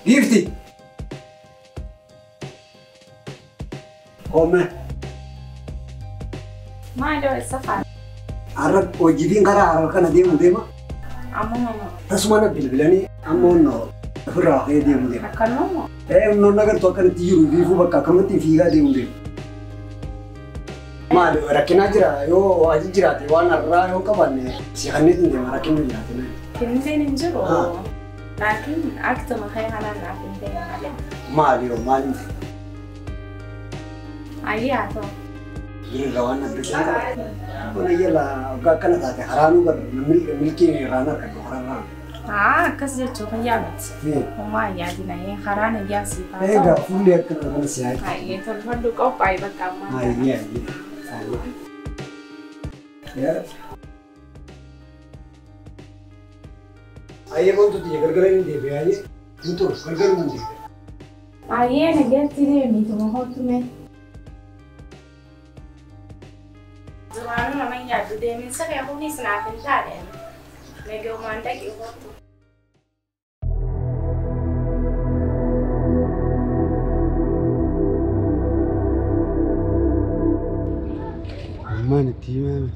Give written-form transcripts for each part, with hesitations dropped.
Gifty. Home. ما له السفر. عرب وجدين قرا عرب كان ديمو ديما. أمم. تسمعنا بالبلاني أمون فرا هي ديمو ديما. أكلمه. إيه منو نقدر توكل تيجي بيفو بكا كم تيجي ديمو ديما. ما له ركنا جرا يو واجي جراتي وانا را يو كمان سيخني ديما ركنا جراتي. كنتين نجرو. لكن أكتر من خير أنا نعرفين عليه. ما له. أياتو. Rawana berita. Mana ialah gakkan ada haranu ber milki rana kan harana. Kasih coba ya bet. Oma ya di naya harana ya sih. Gak full lihat kan mana siapa. Itu telepon dulu kau pai berkaman. Iya. Ya. Ayah pun tuh dia gara-gara ini dia biaya. Itu gara-gara ini. Ayah negara tidak ni tu mahal tu me. Zaman nama yang ada deh, misalnya aku ni senapan cari, mega umanda gitu. Mana tiba?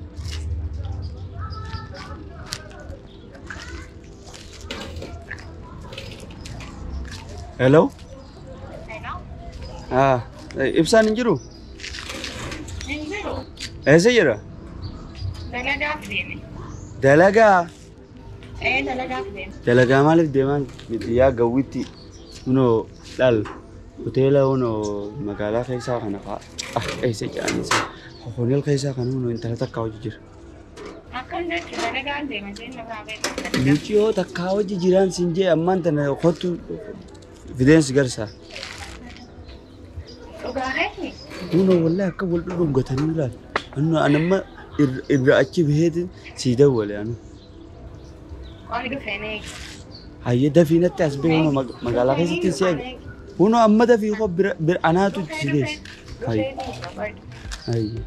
Hello? Ibsan injiru? ऐसे ही रहा दलगा दलगा मालिक देवान या गवीती उनो लाल होटेल उनो मकाला कैसा खाना खा ऐसे जाने से होटेल कैसा खाना उनो इंटरनेट तक काउ जिर नीचे हो तक काउ जिरान सिंजे अम्मान तने खोतु विदेश गर्सा उनो वल्ला कबल डुम गथनी लाल أنا ما الرأيك بهذا سيدا ولا أنا. أنا فينك. هاي ده فينا تسبيه هو مقالة كيس تسيج. هو أما ده فيه هو أنا تجلس. هاي. هاي.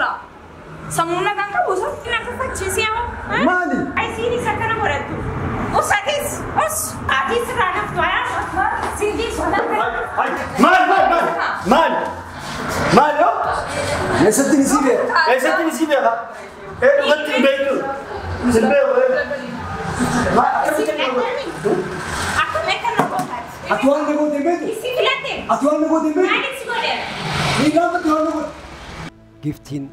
sirra. Sammuuna kan qabu osoo na kafachiisee hoo. Maali? Ayisiin isa kana godhattu. Usatis us atis irraa naftu ayaa sindii sodaa. Maal? Maal yoo? Eessatti ni sii beeka? Eessatti ni sii beeka? Dhugatti hin beektu. Sin beeku. Akkuma kana gootaati. Ati waan na goote hin beektu? Isi filatte. Ati waan na goote hin beektu? Maaliif si godheera? Ni gaafatti waan na goote. Giftiin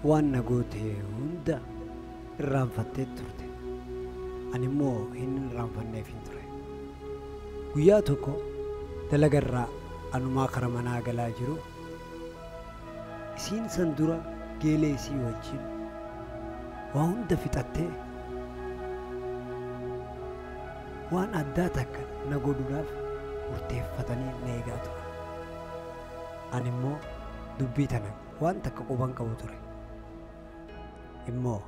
waan na goote hunda irraanfattee turte. Ani immoo hin irraanfanneef hin ture. Guyyaa tokko dalagarraa anumaa kara manaa galaa jiru. Isiin san dura geelee isii wajjin waa hunda fixattee waan addaa takka na godhuudhaaf murteeffatanii na eegaa ture. Ani immoo dubbii tana waan takka quban qabu ture. Immoo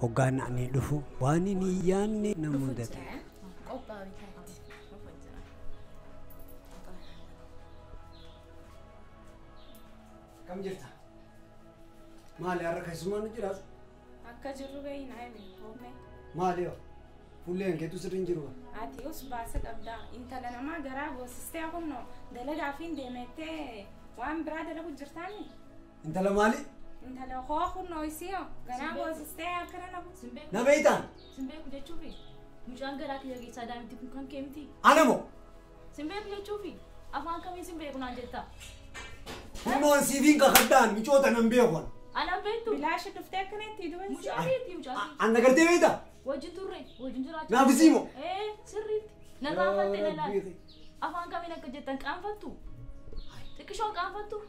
hoggaan ani dhufu waan inni yaanne na mudate. Kam jirta? Maali har'a keessumaa nu jiraatu? Akka jirru gahii naa himi hoomne. Maali yoo? Fuulleen keetu sirriin jiru. Ati us baasa qabdaa. Intala namaa garaa boosistee kunno dalagaa fi deemettee waan biraa dalagu jirtaani. Intala maali? Intala hoo kunno isiyo garaa boosistee akkana nabu. Na beeytaan? Simbeeku jechuufi mucaan garaa kiyya keessaa daa'imti kun kan keemti. Anamoo? Simbeeku jechuufi afaan kamii simbeeku naan jetta. Kunnoon siifiin kakadhaan micoota nan beekon. Ana beektu. Bilaashi dhuftee akkanatti duwwan Mucaa beekti mucaa. Anna gartee beeyta? Wajjin turre wajjin jiraachuu. Naafisii moo? Sirriitti. Na qaanfatte na laala. Afaan kamiin akka jettan qaanfattu. Xiqqishoon qaanfattu.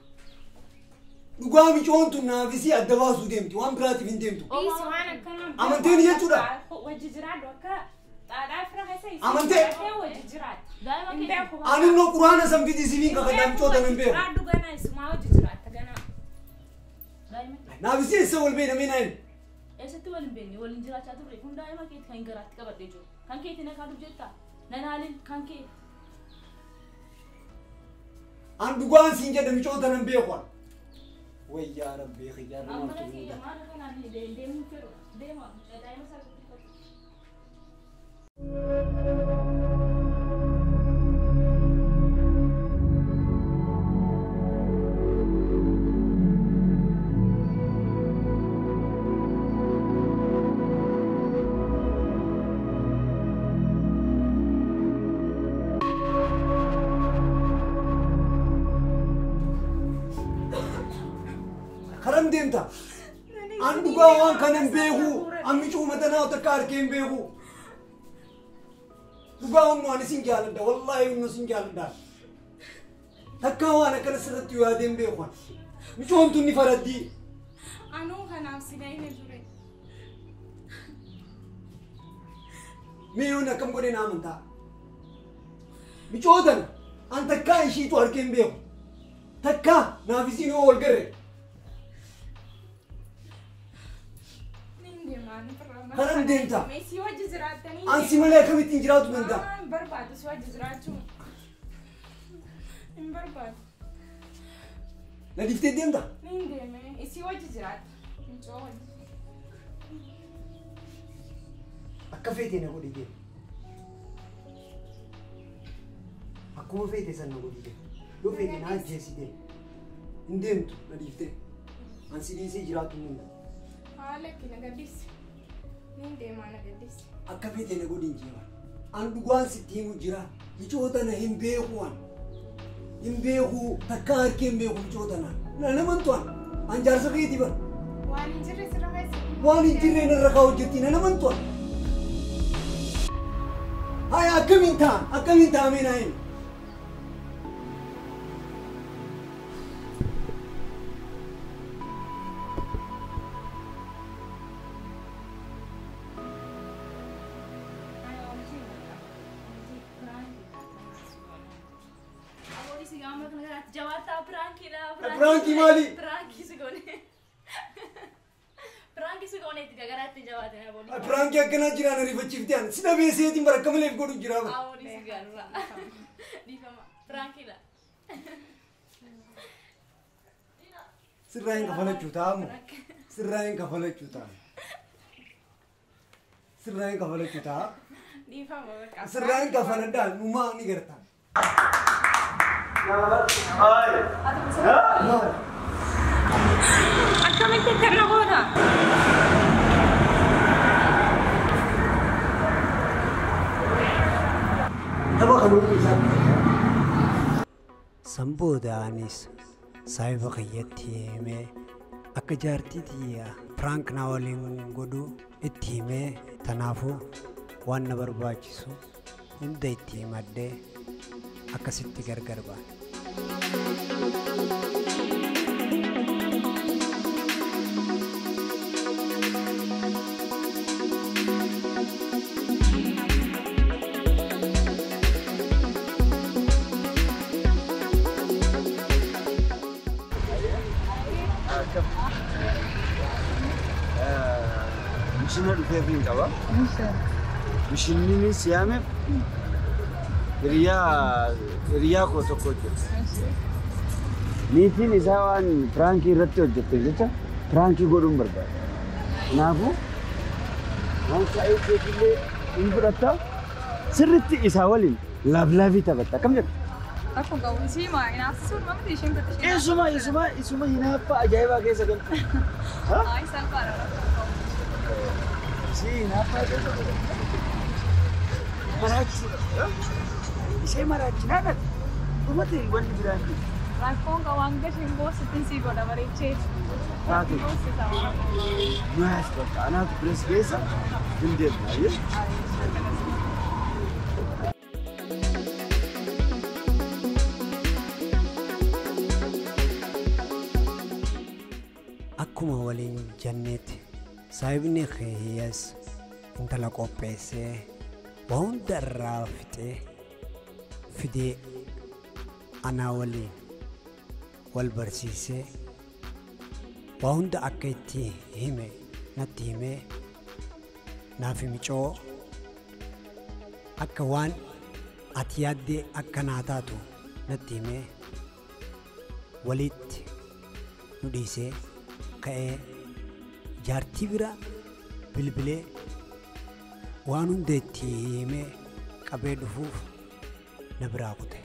Dhugaa micoon tun naafisii adda baasuu deemti waan biraatiif hin deemtu. Dhiisi waan akkana. Amanteen jechuudha. Wajji jiraadhu akka xaadhaa fira keessa isi. Amantee. Wajji jiraadhu. Daa'ima keessa. Ani innoo quraana sanfiti siifiin kakadhaan micoota nan beeku. Jiraadhu gana isumaa wajji jiraatta gana. Daa'ima. Naafisii eessa wal beekna mee naayin? Eessatti waliin beekne waliin jiraachaa turre kun daa'ima keetti kan garaatti qabadhee jiru. Kan keetti na kaaduu jetta. Nanaalin kan kee. An dhugaan siin jedha micoota nan beekon. Wayyaa rabbii xiyyaarra Amma maaltu nasi muuda. maal kanaan deemuu fedhu deemaa daa'ima isaa guddifatu. Karam deemta? An dhugaa waan kanan beeku. An micuu matanaa takka harkeen beeku. Dhugaa hunnu ani sin jaaladha. Wallaahi hunnu sin jaaladha. Takka waan akkana sirratti yoo yaadeen beeku. Micoon tun ni faraddii. Anuu kanaaf si gahine ture. Mi'uun akkam godhee na amantaa. Micootan an takkaa ishiitu harkeen beeku. Takkaa naafisiin yoo wal garre. Karam deemta? Si wajji jiraattanii. An si malee akkamittiin jiraatu danda'a? Hin barbaadu si wajji jiraachuu. Hin barbaadu. Na dhiiftee deemta? Niin deeme. Si wajji jiraatta. Mucoo wajji. Akka feetee na godhii deema. Akkuma feetee san na godhii deema. Yoo feetee na ajjeesi deema. Hin deemtu na dhiiftee. An si dhiisee jiraatu hin danda'u. Haala itti na gaddisi. Niin deemaa na gaddisi. Akka feetee na godhin jeema. An dhugaan sitti himu jira. Micoota na hin beeku an. Hin beeku takka harkeen beeku micoota na. Na namantu an. An jaarsa feeti bara. Waan hin jirre sirra keessa. Waan hin jirre narra kaa hojjetti na namantu an. Haya akkamiin ta'an? Akkamiin ta'amee naa hin? Pranki maali? Pranki sigone. Pranki sigone itti garaatti jabaate na booni. Pranki akkanaa jiraan ariifachiifte an. Sida beeseetiin bara akka malee godhu jira bara. Amooni sigaarra. Difama. Pranki la. Sirrain kafala cutamu. Sirrain kafala cuta. Sirrain kafala cuta. Di fa mo ka. Sirrain kafala dan numa ni gerta. Hai. Akka mette terna goda. Apa kamu bisa? Sambodaanis saayiba kiyyatti himee akka jaartiitii Frank na waliin godhu itti himee tanaafuu waan na barbaachisu hunda itti himadhee akkasitti gargar baane. Mishina dhufeefiin qaba. Mishinni siyaame hiriyaa koo tokko hojjeta. Niitiin isaa waan Firankii irratti hojjette jecha Firankii godhuun barbaada. Kanaafuu waan sa'ee keetillee hin fudhatta sirriitti isaa waliin laaflaafii taphatta. Akkam jedhu? Aku kau isi mah, inaasisuun mamti isheen kutti Isuma hinaaffa ajaa'ibaa keessa galtu. Ay salphaadha. Si hinaaffa keessa galtu. Maraachisuudha. Ishee maraachinaadha. Dhumate wanni biraan jiru. Rakkoon waan gashiin boosittiin sii godha bareechee. Taate. Nuyaas bakka anaaf birees keessa hin deemna. Akkuma waliin janneetti saayibni keeyyaas intala qopheessee waan hunda irraa fidee anaa waliin wal barsiisee waan hunda akka itti hime natti himee naaf micoo akka waan ati yaaddee akka naa taatu natti himee walitti nu dhiisee ka'ee jaartii bira bilbilee waan hunda itti himee qabee dhufuuf na biraa kute.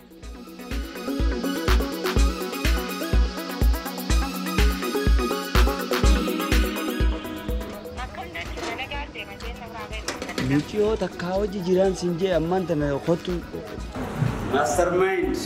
Lucio takkaa hojii jiraan siin jee ammaan tana kottu. Mastermind.